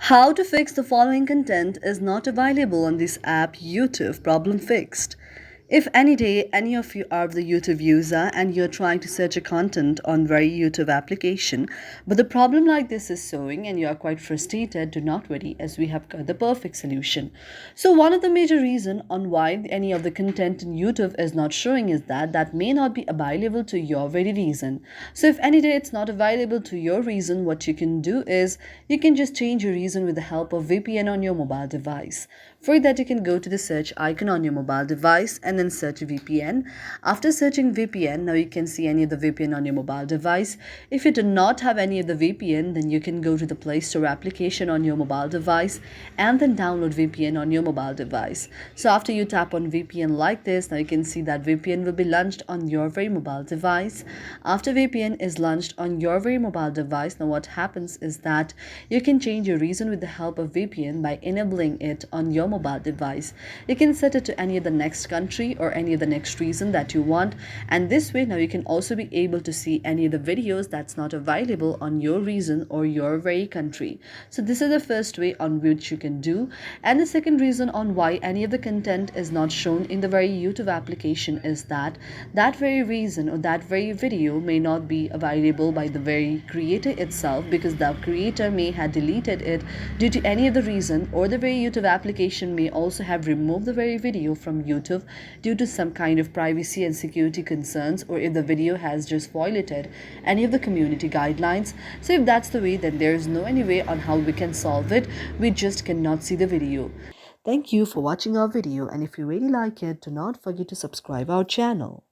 How to fix the following content is not available on this app YouTube. Problem fixed. If any day any of you are the YouTube user and you're trying to search a content on very YouTube application, but the problem like this is showing and you are quite frustrated, do not worry as we have got the perfect solution. So one of the major reason on why any of the content in YouTube is not showing is that may not be available to your very reason. So if any day it's not available to your reason, what you can do is you can just change your reason with the help of VPN on your mobile device. For that, you can go to the search icon on your mobile device and then search VPN. After searching VPN, now you can see any of the VPN on your mobile device. If you do not have any of the VPN, then you can go to the Play Store application on your mobile device and then download VPN on your mobile device. So after you tap on VPN like this, now you can see that VPN will be launched on your very mobile device. After VPN is launched on your very mobile device, now what happens is that you can change your reason with the help of VPN by enabling it on your mobile device. You can set it to any of the next country or any of the next reason that you want, and this way now you can also be able to see any of the videos that's not available on your reason or your very country. So this is the first way on which you can do. And the second reason on why any of the content is not shown in the very YouTube application is that very reason or that very video may not be available by the very creator itself, because the creator may have deleted it due to any of the reason, or the very YouTube application may also have removed the very video from YouTube due to some kind of privacy and security concerns, or if the video has just violated any of the community guidelines. So if that's the way, then there is no any way on how we can solve it. We just cannot see the video. Thank you for watching our video, and if you really like it, do not forget to subscribe our channel.